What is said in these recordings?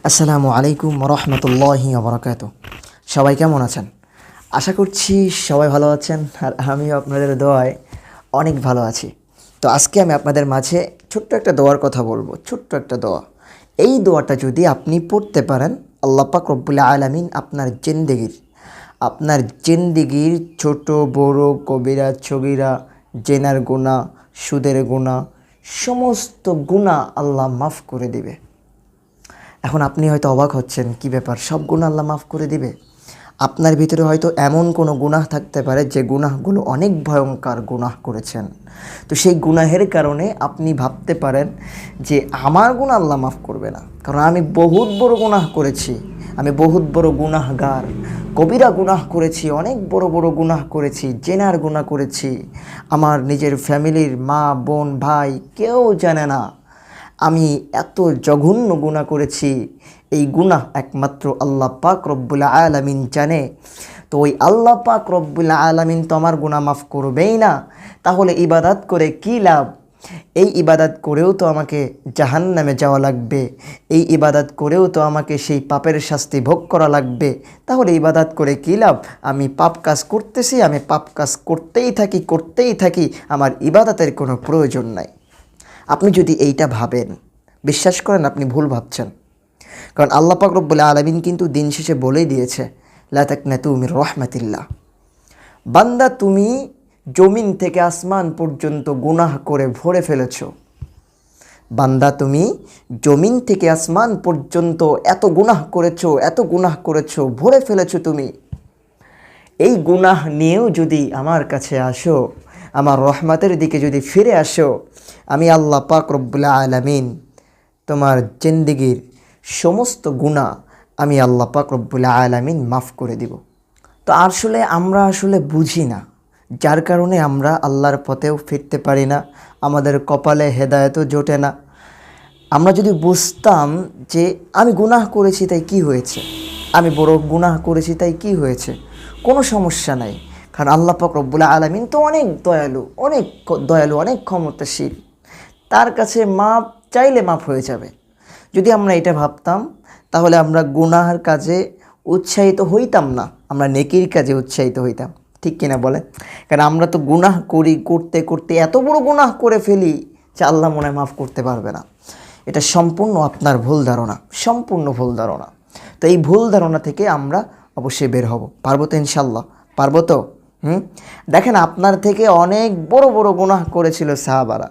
আসসালামু আলাইকুম রহমতুল্লাহি ওবরাকাতুহু। সবাই কেমন আছেন? আশা করছি সবাই ভালো আছেন, আর আমিও আপনাদের দোয়ায় অনেক ভালো আছি। তো আজকে আমি আপনাদের মাঝে ছোট্ট একটা দোয়ার কথা বলবো। ছোট্ট একটা দোয়া, এই দোয়াটা যদি আপনি পড়তে পারেন, আল্লাহ পাক রব্বুল আলামিন আপনার জিন্দেগির ছোট বড় কবিরা ছগিরা, জেনার গুনাহ, সুদের গুনাহ, সমস্ত গুনাহ আল্লাহ মাফ করে দিবে। এখন আপনি হয়তো অবাক হচ্ছেন, কি ব্যাপার, সব গুনাহ আল্লাহ মাফ করে দিবে? আপনার ভিতরে হয়তো এমন কোনো গুনাহ থাকতে পারে যে গুনাহগুলো অনেক ভয়ঙ্কর গুনাহ করেছেন। তো সেই গুনাহের কারণে আপনি ভাবতে পারেন যে আমার গুনাহ আল্লাহ মাফ করবে না, কারণ আমি বহুত বড় গুনাহ করেছি, আমি বহুত বড় গুনাহগার, কবিরা গুনাহ করেছি, অনেক বড় বড় গুনাহ করেছি, জেনার গুনাহ করেছি। আমার নিজের ফ্যামিলির মা বোন ভাই কেউ জানে না আমি এত জঘন্য গুনাহ করেছি। এই গুনাহ একমাত্র আল্লাহ পাক রব্বুল আলামিন জানে। তো ওই আল্লাহ পাক রব্বুল আলামিন তো আমার গুনাহ মাফ করবেই না, তাহলে ইবাদত করে কি লাভ? এই ইবাদত করেও তো আমাকে জাহান্নামে যাওয়া লাগবে, এই ইবাদত করেও তো আমাকে সেই পাপের শাস্তি ভোগ করা লাগবে। তাহলে ইবাদত করে কী লাভ? আমি পাপ কাজ করতেছি, আমি পাপ কাজ করতেই থাকি, আমার ইবাদতের কোনো প্রয়োজন নাই। আপনি যদি এইটা ভাবেন, বিশ্বাস করেন আপনি ভুল ভাবছেন। কারণ আল্লাহ পাক রব্বুল আলামিন কিন্তু দিন শেষে বলেই দিয়েছে, লা তাকনাতু মির রাহমাতিল্লাহ। বান্দা, তুমি জমিন থেকে আসমান পর্যন্ত গুনাহ করে ভরে ফেলেছ। বান্দা, তুমি জমিন থেকে আসমান পর্যন্ত এত গুনাহ করেছো, ভরে ফেলেছো তুমি। এই গুনাহ নিয়েও যদি আমার কাছে আসো, আমার রহমতের দিকে যদি ফিরে আসো, আমি আল্লাহ পাক রব্বুল আলামিন তোমার জিন্দেগির সমস্ত গুনাহ আমি আল্লাহ পাক রব্বুল আলামিন মাফ করে দিব। তো আসলে আমরা বুঝি না, যার কারণে আমরা আল্লাহর পথেও ফিরতে পারি না, আমাদের কপালে হেদায়েতও জোটে না। আমরা যদি বুঝতাম যে আমি গুনাহ করেছি তাই কি হয়েছে, আমি বড় গুনাহ করেছি তাই কি হয়েছে, কোনো সমস্যা নাই, কারণ আল্লাহ পাক রব্বুল আলামিন তো অনেক দয়ালু, অনেক ক্ষমতাশীল, তার কাছে মাপ চাইলে মাপ হয়ে যাবে। যদি আমরা এটা ভাবতাম, তাহলে আমরা গুনাহের কাজে উৎসাহিত হইতাম না, আমরা নেকির কাজে উৎসাহিত হইতাম। ঠিক কিনা বলেন? কারণ আমরা তো গুনাহ করতে করতে এত বড় গুনাহ করে ফেলি যে আল্লাহ মনে হয় মাফ করতে পারবে না। এটা সম্পূর্ণ আপনার ভুল ধারণা। তো এই ভুল ধারণা থেকে আমরা অবশ্যই বের হব। পারবো তো ইনশাল্লাহ? পারবো তো? দেখেন, আপনার থেকে অনেক বড় বড় গুনাহ করেছিল সাহাবারা।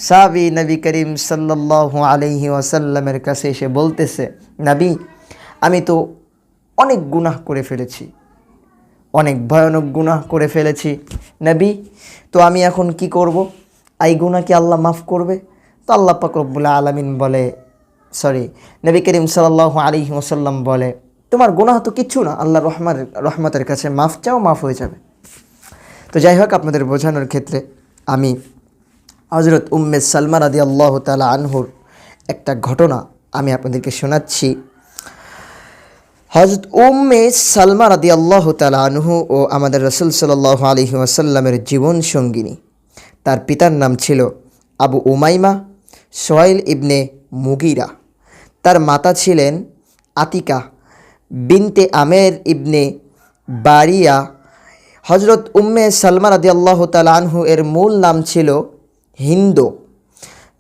সাহাবী নবী করিম সাল্লাল্লাহু আলাইহি ওয়াসাল্লামের কাছে এসে বলতেছে, নবী, আমি তো অনেক গুনাহ করে ফেলেছি, অনেক ভয়ানক গুনাহ করে ফেলেছি নবী, তো আমি এখন কি করব? এই গুনাহ কি আল্লাহ মাফ করবে? তো আল্লাহ পাক রব্বুল আলামিন বলে, নবী করিম সাল্লাল্লাহু আলাইহি ওয়াসাল্লাম বলে, তোমার গুনাহ তো কিচ্ছু না, আল্লাহ রহমতের কাছে মাফ চাও, মাফ হয়ে যাবে। তো যাই হোক, আপনাদের বোঝানোর ক্ষেত্রে আমি হযরত উম্মে সালমা রাদিয়াল্লাহু তাআলা আনহুর একটা ঘটনা আমি আপনাদেরকে শোনাচ্ছি। হযরত উম্মে সালমা রাদিয়াল্লাহু তাআলা আনহু ও আমাদের রাসূল সাল্লাল্লাহু আলাইহি ওয়াসাল্লামের জীবন সঙ্গিনী। তার পিতার নাম ছিল আবু উমাইমা সুহাইল ইবনে মুগিরা। তার মাতা ছিলেন আতিকা বিনতে আমের ইবনে বারিয়া। হযরত উম্মে সালমা রাদিয়াল্লাহু তাআলা আনহু এর মূল নাম ছিল হিন্দ।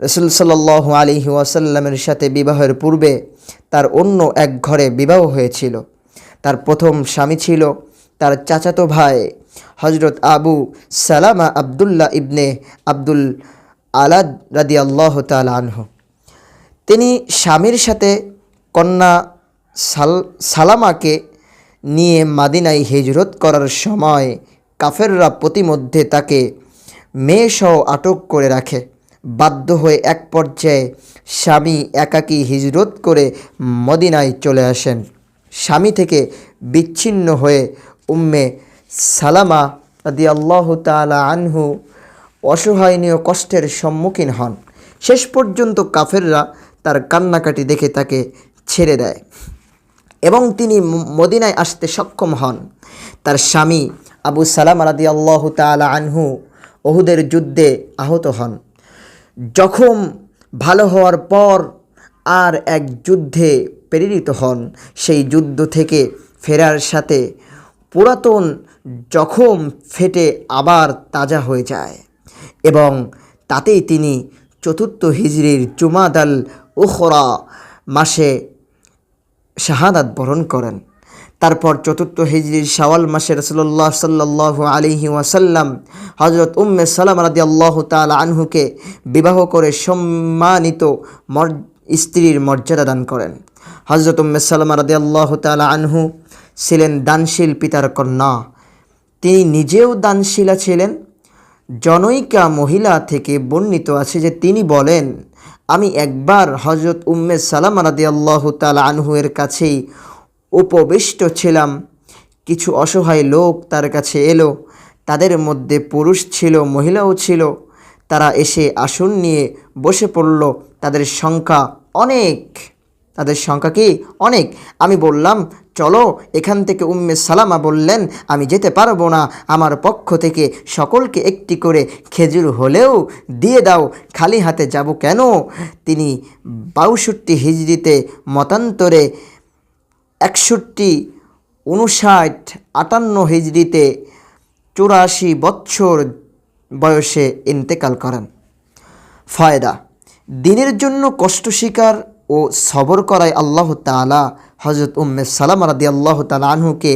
রাসূল সাল্লাল্লাহু আলাইহি ওয়াসাল্লামের সাথে বিবাহের পূর্বে তার অন্য এক ঘরে বিবাহ হয়েছিল। তার প্রথম স্বামী ছিল তার চাচাতো ভাই হযরত আবু সালামা আবদুল্লাহ ইবনে আব্দুল আলাদ রাদিয়াল্লাহু তাআলা আনহু। তিনি স্বামীর সাথে কন্যা সালামাকে নিয়ে মাদিনায় হিজরত করার সময় কাফেররা প্রতিমধ্যে তাকে মেয়েসহ আটক করে রাখে। বাধ্য হয়ে এক পর্যায়ে স্বামী একাকী হিজরত করে মদিনায় চলে আসেন। স্বামী থেকে বিচ্ছিন্ন হয়ে উম্মে সালামা রাদিয়াল্লাহু তাআলা আনহু অসহায়নীয় কষ্টের সম্মুখীন হন। শেষ পর্যন্ত কাফেররা তার কান্নাকাটি দেখে তাকে ছেড়ে দেয় এবং তিনি মদিনায় আসতে সক্ষম হন। তার স্বামী আবু সালামা রাদিয়াল্লাহু তাআলা আনহু উহুদের যুদ্ধে আহত হন। জখম ভালো হওয়ার পর আর এক যুদ্ধে প্রেরিত হন, সেই যুদ্ধ থেকে ফেরার সাথে পুরাতন জখম ফেটে আবার তাজা হয়ে যায় এবং তাতেই তিনি চতুর্থ হিজরির জুমাদাল উখরা মাসে শাহাদাত বরণ করেন। তারপর চতুর্থ হিজরির শাওয়াল মাসে রাসূলুল্লাহ সাল্লাল্লাহু আলাইহি ওয়াসাল্লাম হযরত উম্মে সালামা রাদিয়াল্লাহু তাআলা আনহুকে বিবাহ করে সম্মানিত স্ত্রীর মর্যাদা দান করেন। হযরত উম্মে সালামা রাদিয়াল্লাহু তাআলা আনহু ছিলেন দানশীল পিতার কন্যা। তিনি নিজেও দানশীলা ছিলেন। জনৈকা মহিলা থেকে বর্ণিত আছে যে তিনি বলেন, আমি একবার হযরত উম্মে সালামা রাদিয়াল্লাহু তাআলা আনহু এর কাছেই উপবিষ্ট ছিলাম। কিছু অসহায় লোক তার কাছে এলো। তাদের মধ্যে পুরুষ ছিল, মহিলাও ছিল। তারা এসে আসন নিয়ে বসে পড়ল। তাদের সংখ্যা কি অনেক। আমি বললাম, চলো এখান থেকে। উম্মে সালামা বললেন, আমি যেতে পারবো না। আমার পক্ষ থেকে সকলকে একটি করে খেজুর হলেও দিয়ে দাও, খালি হাতে যাব কেন? তিনি ৬২ হিজরিতে মতান্তরে ৬১, ৫৯, ৫৮ হিজরিতে ৮৪ বৎসর বয়সে ইন্তেকাল করেন। ফায়দা: দ্বীনের জন্য কষ্ট স্বীকার ও সবর করায় আল্লাহ তাআলা হযরত উম্মে সালামা রাদিয়াল্লাহু তাআলা আনহুকে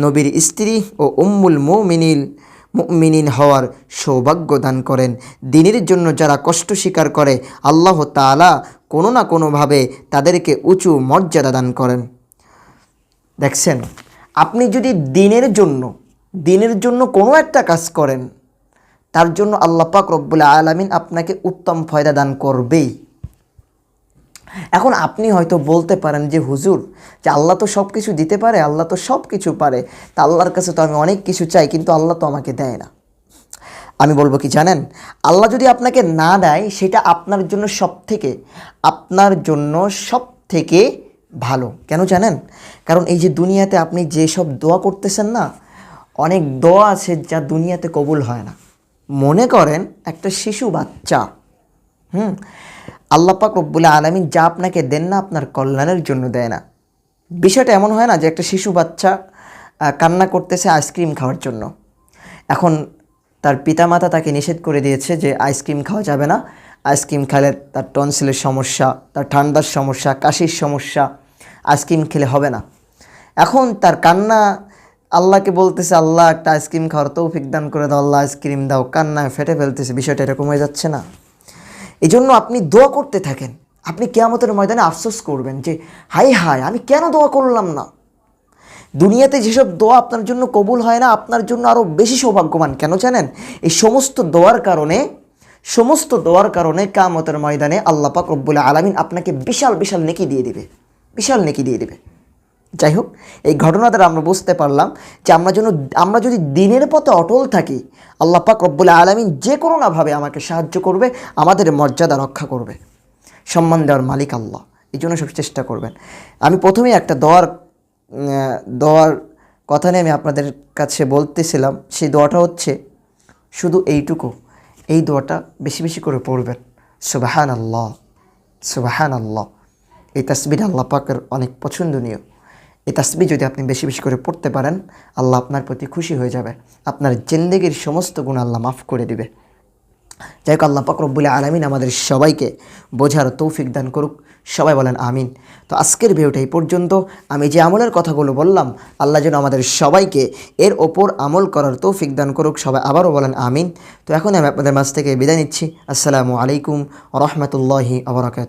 নবীর স্ত্রী ও উম্মুল মুমিনিন হওয়ার সৌভাগ্য দান করেন। দ্বীনের জন্য যারা কষ্ট স্বীকার করে আল্লাহ তাআলা কোনো না কোনোভাবে তাদেরকে উঁচু মর্যাদা দান করেন। দেখছেন, আপনি যদি দ্বীনের জন্য কোনো একটা কাজ করেন, তার জন্য আল্লাহ পাক রব্বুল আলামিন আপনাকে উত্তম ফয়দা দান করবেই। এখন আপনি হয়তো বলতে পারেন যে হুজুর, যে আল্লাহ তো সব কিছু দিতে পারে, আল্লাহ তো সব কিছু পারে, তা আল্লাহর কাছে তো আমি অনেক কিছু চাই, কিন্তু আল্লাহ তো আমাকে দেয় না। আমি বলবো কি জানেন, আল্লাহ যদি আপনাকে না দেয় সেটা আপনার জন্য সব থেকে ভালো। কেন জানেন? কারণ এই যে দুনিয়াতে আপনি যেসব দোয়া করতেছেন না, অনেক দোয়া আছে যা দুনিয়াতে কবুল হয় না। মনে করেন একটা শিশু বাচ্চা, আল্লাহ পাক রব্বুল আলামিন যা আপনাকে দেন না, আপনার কল্যাণের জন্য দেয় না। বিষয়টা এমন হয় না যে একটা শিশু বাচ্চা কান্না করতেছে আইসক্রিম খাওয়ার জন্য। এখন তার পিতামাতা তাকে নিষেধ করে দিয়েছে যে আইসক্রিম খাওয়া যাবে না, আইসক্রিম খেলে তার টনসিলের সমস্যা, তার ঠান্ডার সমস্যা, কাশির সমস্যা, আইসক্রিম খেলে হবে না। এখন তার কান্না আল্লাহকে বলতেছে, আল্লাহ একটা আইসক্রিম খাওয়ার তৌফিক দান করে দাও, আল্লাহ আইসক্রিম দাও, কান্নায় ফেটে ফেলতেছে। বিষয়টা এরকম হয়ে যাচ্ছে না? এই জন্য আপনি দোয়া করতে থাকেন। আপনি কিয়ামতের ময়দানে আফসোস করবেন যে হায় হায়, আমি কেন দোয়া করলাম না। দুনিয়াতে যেসব দোয়া আপনার জন্য কবুল হয় না, আপনার জন্য আরও বেশি সৌভাগ্যবান। কেন জানেন? এই সমস্ত দোয়ার কারণে কিয়ামতের ময়দানে আল্লাহ পাক রব্বুল আলামিন আপনাকে বিশাল বিশাল নেকি দিয়ে দিবে। যাই হোক, এই ঘটনা দ্বারা আমরা বুঝতে পারলাম যে আমরা যদি দ্বীনের পথে অটল থাকি, আল্লাহ পাক রব্বুল আলামিন যে কোনো নাভাবে আমাকে সাহায্য করবে, আমাদের মর্যাদা রক্ষা করবে। সম্মান দেওয়ার মালিক আল্লাহ, এই জন্য সব চেষ্টা করবেন। আমি প্রথমেই একটা দোয়ার কথা নিয়ে আমি আপনাদের কাছে বলতেছিলাম। সেই দোয়াটা হচ্ছে শুধু এইটুকু, এই দোয়াটা বেশি বেশি করে পড়বেন। সুবহানাল্লাহ। এই তাসবিহটা আল্লাহ পাকের অনেক পছন্দনীয়। এই তাসবিহ যদি আপনি বেশি বেশি করে পড়তে পারেন, আল্লাহ আপনার প্রতি খুশি হয়ে যাবে। আপনার জিন্দেগির সমস্ত গুনাহ আল্লাহ মাফ করে দিবে। যাই হোক, আল্লাহ পাক রব্বুল আলামিন আমাদের সবাইকে বোঝার তৌফিক দান করুক। সবাই বলেন আমিন। তো আজকের ভিডিওটা এই পর্যন্ত। আমি যে আমলের কথাগুলো বললাম, আল্লাহ যেন আমাদের সবাইকে এর ওপর আমল করার তৌফিক দান করুক। সবাই আবারও বলেন আমিন। তো এখন আমি আপনাদের মাঝ থেকে বিদায় নিচ্ছি। আসসালামু আলাইকুম ওয়া রাহমাতুল্লাহি ওয়া বারাকাতুহু।